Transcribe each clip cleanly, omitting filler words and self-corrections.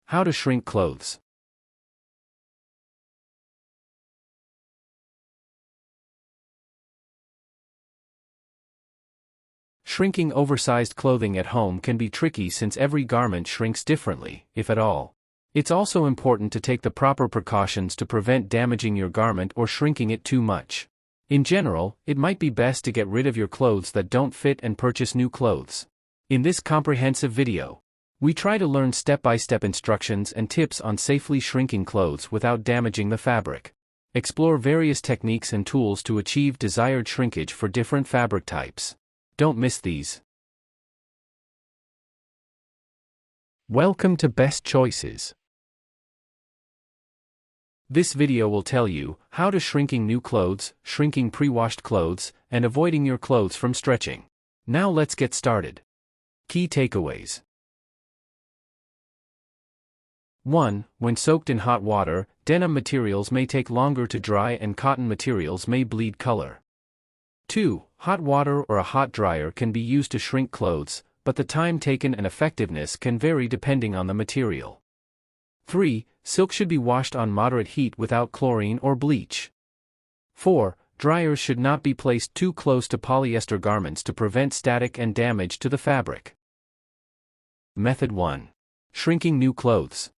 How to shrink clothes. Shrinking oversized clothing at home can be tricky since every garment shrinks differently, if at all. It's also important to take the proper precautions to prevent damaging your garment or shrinking it too much. In general, it might be best to get rid of your clothes that don't fit and purchase new clothes. In this comprehensive video, we try to learn step-by-step instructions and tips on safely shrinking clothes without damaging the fabric. Explore various techniques and tools to achieve desired shrinkage for different fabric types. Don't miss these. Welcome to Best Choices. This video will tell you how to shrinking new clothes, shrinking pre-washed clothes, and avoiding your clothes from stretching. Now let's get started. Key takeaways. 1. When soaked in hot water, denim materials may take longer to dry and cotton materials may bleed color. 2. Hot water or a hot dryer can be used to shrink clothes, but the time taken and effectiveness can vary depending on the material. 3. Silk should be washed on moderate heat without chlorine or bleach. 4. Dryers should not be placed too close to polyester garments to prevent static and damage to the fabric. Method 1. Shrinking new clothes.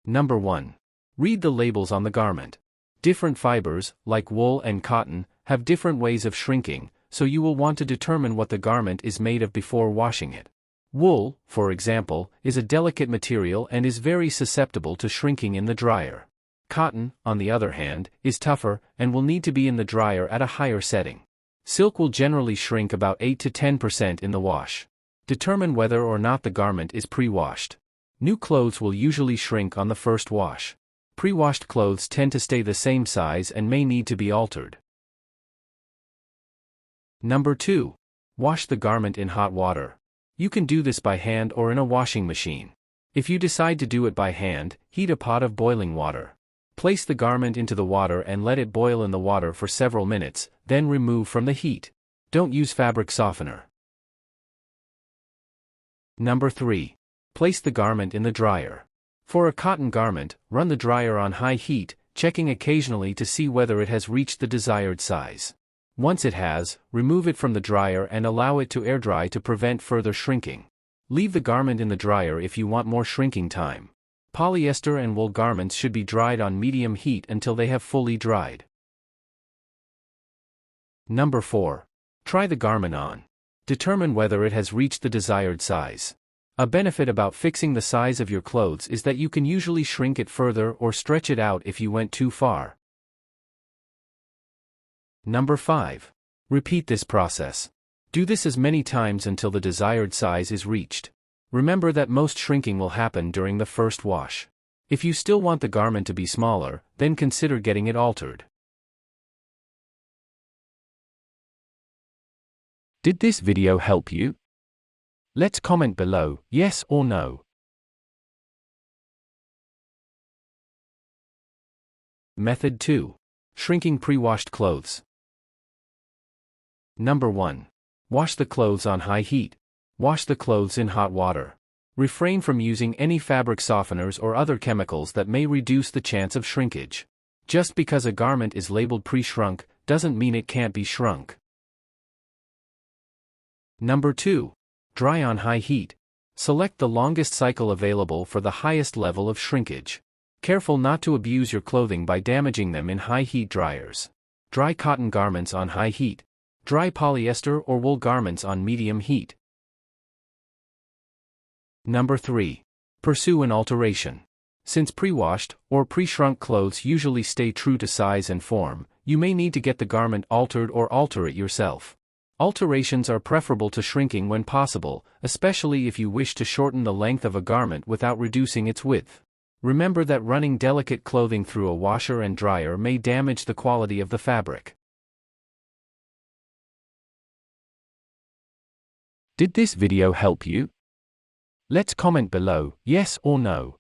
Number 1. Read the labels on the garment. Different fibers, like wool and cotton, have different ways of shrinking, so you will want to determine what the garment is made of before washing it. Wool, for example, is a delicate material and is very susceptible to shrinking in the dryer. Cotton, on the other hand, is tougher and will need to be in the dryer at a higher setting. Silk will generally shrink about 8 to 10% in the wash. Determine whether or not the garment is pre-washed. New clothes will usually shrink on the first wash. Pre-washed clothes tend to stay the same size and may need to be altered. Number 2. Wash the garment in hot water. You can do this by hand or in a washing machine. If you decide to do it by hand, heat a pot of boiling water. Place the garment into the water and let it boil in the water for several minutes, then remove from the heat. Don't use fabric softener. Number 3. Place the garment in the dryer. For a cotton garment, run the dryer on high heat, checking occasionally to see whether it has reached the desired size. Once it has, remove it from the dryer and allow it to air dry to prevent further shrinking. Leave the garment in the dryer if you want more shrinking time. Polyester and wool garments should be dried on medium heat until they have fully dried. Number 4. Try the garment on. Determine whether it has reached the desired size. A benefit about fixing the size of your clothes is that you can usually shrink it further or stretch it out if you went too far. Number 5. Repeat this process. Do this as many times until the desired size is reached. Remember that most shrinking will happen during the first wash. If you still want the garment to be smaller, then consider getting it altered. Did this video help you? Let's comment below, yes or no. Method 2. Shrinking pre-washed clothes. Number 1. Wash the clothes on high heat. Wash the clothes in hot water. Refrain from using any fabric softeners or other chemicals that may reduce the chance of shrinkage. Just because a garment is labeled pre-shrunk, doesn't mean it can't be shrunk. Number 2. Dry on high heat. Select the longest cycle available for the highest level of shrinkage. Careful not to abuse your clothing by damaging them in high heat dryers. Dry cotton garments on high heat. Dry polyester or wool garments on medium heat. Number 3. Pursue an alteration. Since pre-washed or pre-shrunk clothes usually stay true to size and form, you may need to get the garment altered or alter it yourself. Alterations are preferable to shrinking when possible, especially if you wish to shorten the length of a garment without reducing its width. Remember that running delicate clothing through a washer and dryer may damage the quality of the fabric. Did this video help you? Let's comment below, yes or no.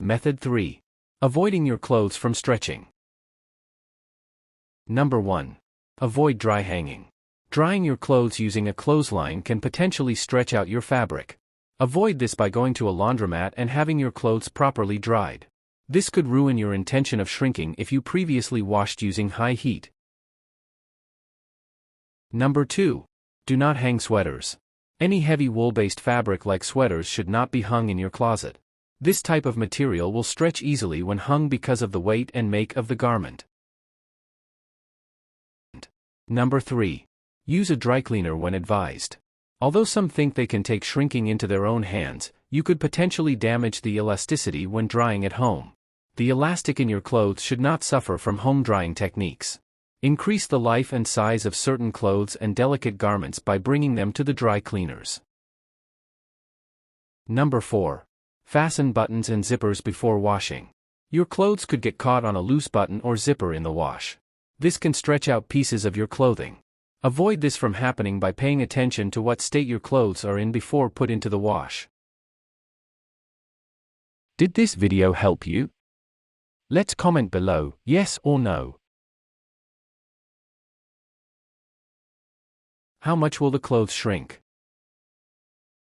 Method 3. Avoiding your clothes from stretching. Number 1. Avoid dry hanging. Drying your clothes using a clothesline can potentially stretch out your fabric. Avoid this by going to a laundromat and having your clothes properly dried. This could ruin your intention of shrinking if you previously washed using high heat. Number 2. Do not hang sweaters. Any heavy wool-based fabric like sweaters should not be hung in your closet. This type of material will stretch easily when hung because of the weight and make of the garment. Number 3. Use a dry cleaner when advised. Although some think they can take shrinking into their own hands, you could potentially damage the elasticity when drying at home. The elastic in your clothes should not suffer from home drying techniques. Increase the life and size of certain clothes and delicate garments by bringing them to the dry cleaners. Number 4. Fasten buttons and zippers before washing. Your clothes could get caught on a loose button or zipper in the wash. This can stretch out pieces of your clothing. Avoid this from happening by paying attention to what state your clothes are in before put into the wash. Did this video help you? Let's comment below, yes or no. How much will the clothes shrink?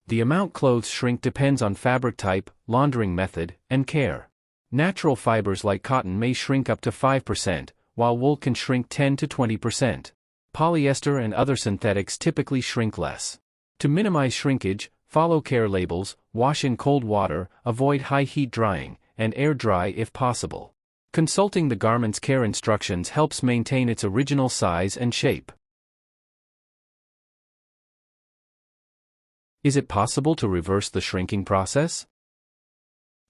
The amount clothes shrink depends on fabric type, laundering method, and care. Natural fibers like cotton may shrink up to 5%, while wool can shrink 10 to 20%. Polyester and other synthetics typically shrink less. To minimize shrinkage, follow care labels, wash in cold water, avoid high heat drying, and air dry if possible. Consulting the garment's care instructions helps maintain its original size and shape. Is it possible to reverse the shrinking process?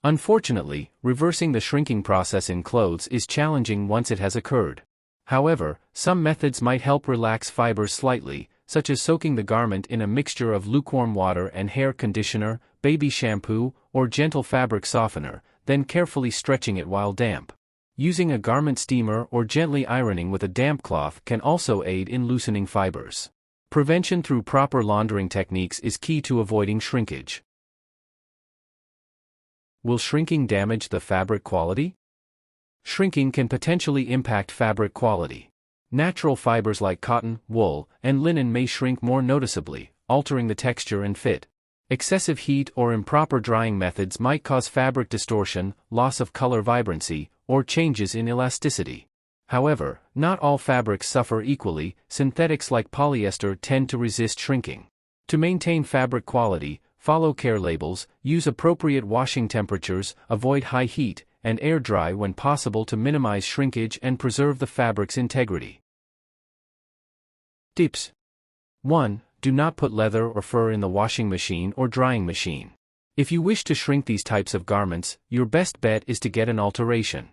Unfortunately, reversing the shrinking process in clothes is challenging once it has occurred. However, some methods might help relax fibers slightly, such as soaking the garment in a mixture of lukewarm water and hair conditioner, baby shampoo, or gentle fabric softener, then carefully stretching it while damp. Using a garment steamer or gently ironing with a damp cloth can also aid in loosening fibers. Prevention through proper laundering techniques is key to avoiding shrinkage. Will shrinking damage the fabric quality? Shrinking can potentially impact fabric quality. Natural fibers like cotton, wool, and linen may shrink more noticeably, altering the texture and fit. Excessive heat or improper drying methods might cause fabric distortion, loss of color vibrancy, or changes in elasticity. However, not all fabrics suffer equally. Synthetics like polyester tend to resist shrinking. To maintain fabric quality, follow care labels, use appropriate washing temperatures, avoid high heat, and air dry when possible to minimize shrinkage and preserve the fabric's integrity. Tips. 1. Do not put leather or fur in the washing machine or drying machine. If you wish to shrink these types of garments, your best bet is to get an alteration.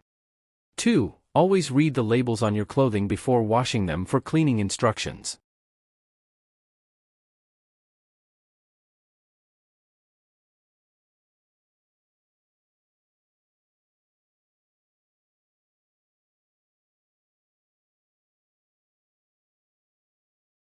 2. Always read the labels on your clothing before washing them for cleaning instructions.